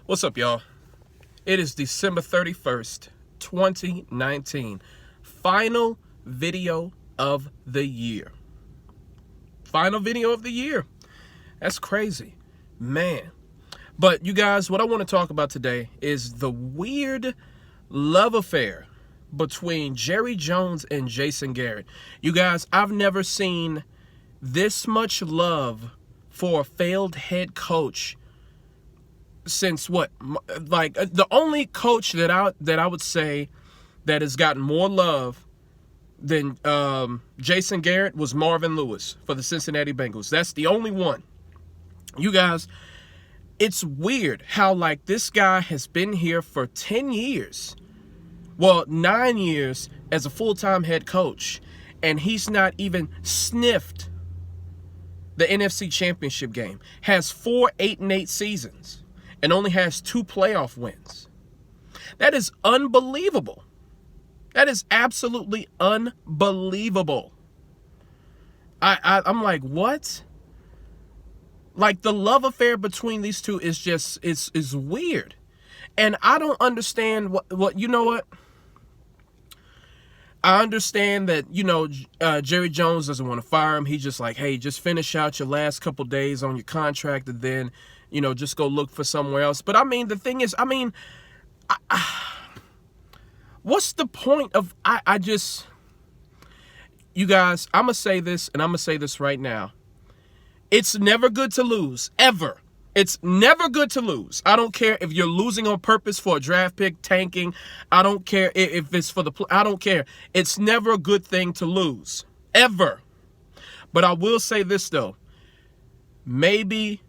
What's up, y'all? It is December 31st, 2019. Final video of the year. Final video of the year. That's crazy. Man. But you guys, what I want to talk about today is the weird love affair between Jerry Jones and Jason Garrett. You guys, I've never seen this much love for a failed head coach since what? Like the only coach that I would say that has gotten more love than Jason Garrett was Marvin Lewis for the Cincinnati Bengals. That's the only one. You guys, it's weird how like this guy has been here for 10 years. Well, 9 years as a full-time head coach, and he's not even sniffed the NFC Championship game. Has 4 8-8 seasons and only has 2 playoff wins. That is unbelievable. That is absolutely unbelievable. I'm like, what? Like, the love affair between these two is just is weird. And I don't understand what you know what? I understand that, Jerry Jones doesn't want to fire him. He's just like, hey, just finish out your last couple days on your contract and then, just go look for somewhere else. But, the thing is, what's the point of, you guys, I'm going to say this, and I'm going to say this right now. It's never good to lose, ever. It's never good to lose. I don't care if you're losing on purpose for a draft pick, tanking. I don't care if it's for I don't care. It's never a good thing to lose, ever. But I will say this, though. Maybe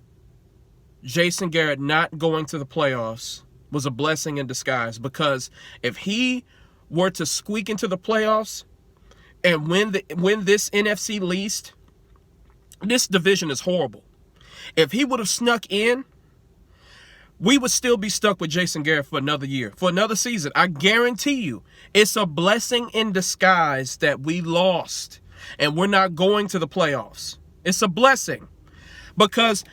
Jason Garrett not going to the playoffs was a blessing in disguise, because if he were to squeak into the playoffs and win this NFC least, this division is horrible. If he would have snuck in, we would still be stuck with Jason Garrett for another year, for another season. I guarantee you, it's a blessing in disguise that we lost and we're not going to the playoffs. It's a blessing. Because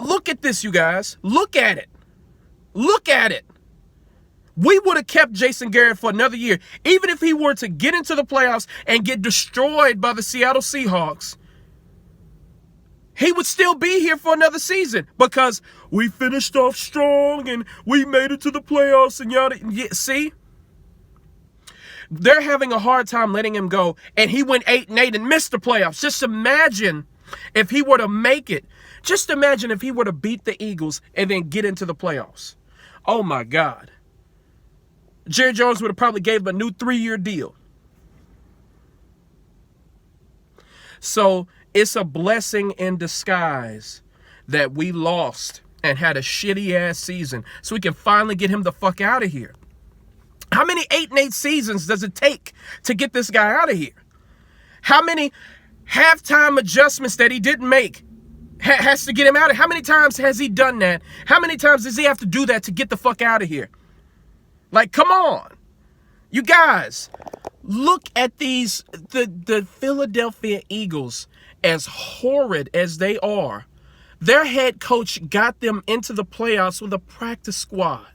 look at this, you guys. Look at it. Look at it. We would have kept Jason Garrett for another year. Even if he were to get into the playoffs and get destroyed by the Seattle Seahawks, he would still be here for another season because we finished off strong and we made it to the playoffs and yada. See? They're having a hard time letting him go, and he went 8-8 and missed the playoffs. Just imagine if he were to make it. Just imagine if he were to beat the Eagles and then get into the playoffs. Oh, my God. Jerry Jones would have probably gave him a new 3-year deal. So it's a blessing in disguise that we lost and had a shitty-ass season so we can finally get him the fuck out of here. How many 8-8 seasons does it take to get this guy out of here? How many halftime adjustments that he didn't make has to get him out of here? How many times has he done that? How many times does he have to do that to get the fuck out of here? Like, come on. You guys, look at these, the Philadelphia Eagles. As horrid as they are, their head coach got them into the playoffs with a practice squad.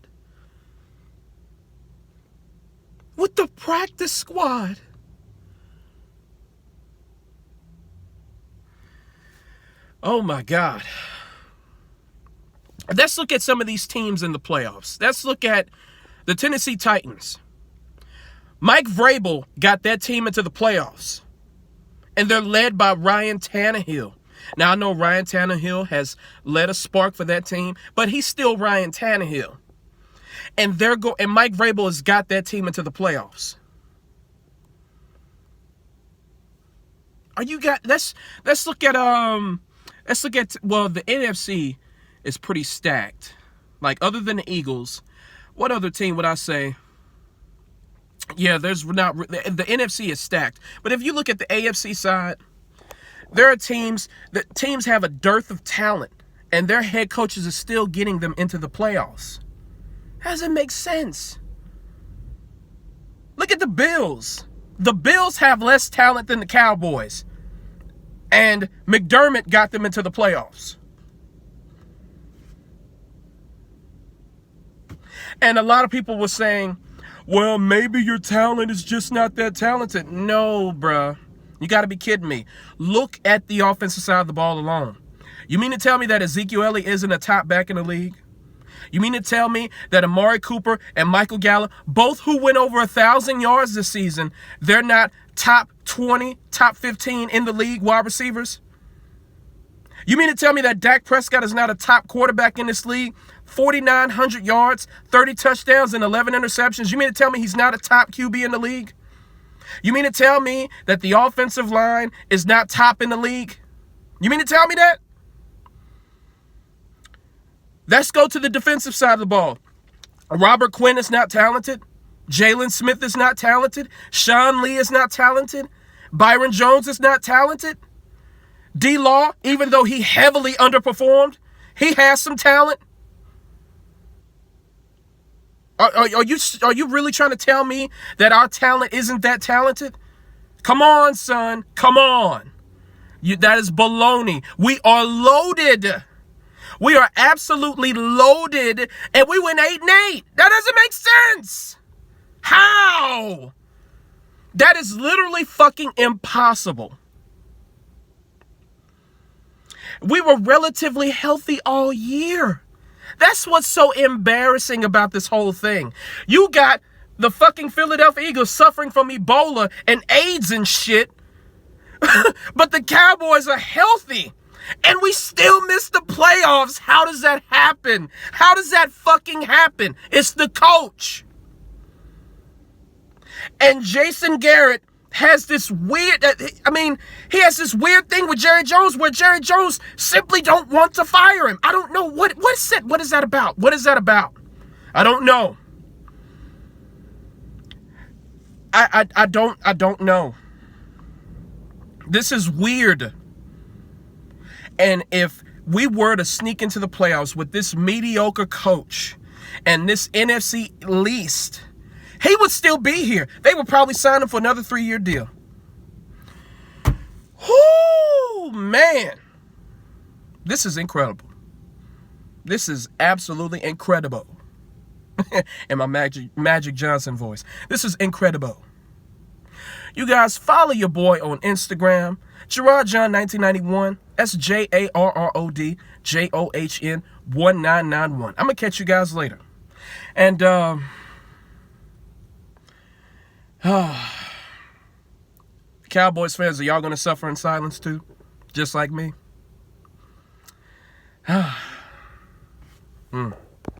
With the practice squad. Oh, my God. Let's look at some of these teams in the playoffs. Let's look at the Tennessee Titans. Mike Vrabel got that team into the playoffs. And they're led by Ryan Tannehill. Now, I know Ryan Tannehill has led a spark for that team, but he's still Ryan Tannehill. And and Mike Vrabel has got that team into the playoffs. Let's look at the NFC is pretty stacked. Like, other than the Eagles, what other team would I say? Yeah, the NFC is stacked. But if you look at the AFC side, there are teams have a dearth of talent, and their head coaches are still getting them into the playoffs. How does it make sense? Look at the Bills. The Bills have less talent than the Cowboys, and McDermott got them into the playoffs. And a lot of people were saying, well, maybe your talent is just not that talented. No, bruh. You got to be kidding me. Look at the offensive side of the ball alone. You mean to tell me that Ezekiel Elliott isn't a top back in the league? You mean to tell me that Amari Cooper and Michael Gallup, both who went over 1,000 yards this season, they're not top 20, top 15 in the league wide receivers? You mean to tell me that Dak Prescott is not a top quarterback in this league? 4,900 yards, 30 touchdowns, and 11 interceptions. You mean to tell me he's not a top QB in the league? You mean to tell me that the offensive line is not top in the league? You mean to tell me that? Let's go to the defensive side of the ball. Robert Quinn is not talented. Jalen Smith is not talented. Sean Lee is not talented. Byron Jones is not talented. D-Law, even though he heavily underperformed, he has some talent. Are you really trying to tell me that our talent isn't that talented? Come on, son. Come on. That is baloney. We are loaded. We are absolutely loaded, and we went 8-8. That doesn't make sense. How? That is literally fucking impossible. We were relatively healthy all year. That's what's so embarrassing about this whole thing. You got the fucking Philadelphia Eagles suffering from Ebola and AIDS and shit, but the Cowboys are healthy. And we still miss the playoffs. How does that happen? How does that fucking happen? It's the coach. And Jason Garrett has this weird, he has this weird thing with Jerry Jones where Jerry Jones simply don't want to fire him. I don't know. What is that about? What is that about? I don't know. I don't know. This is weird. And if we were to sneak into the playoffs with this mediocre coach and this NFC least, he would still be here. They would probably sign him for another 3-year deal. Whoo, man. This is incredible. This is absolutely incredible. In my Magic Johnson voice. This is incredible. You guys follow your boy on Instagram, Gerard John 1991. That's JARROD JOHN 1991. I'm gonna catch you guys later. And Cowboys fans, are y'all gonna suffer in silence too? Just like me?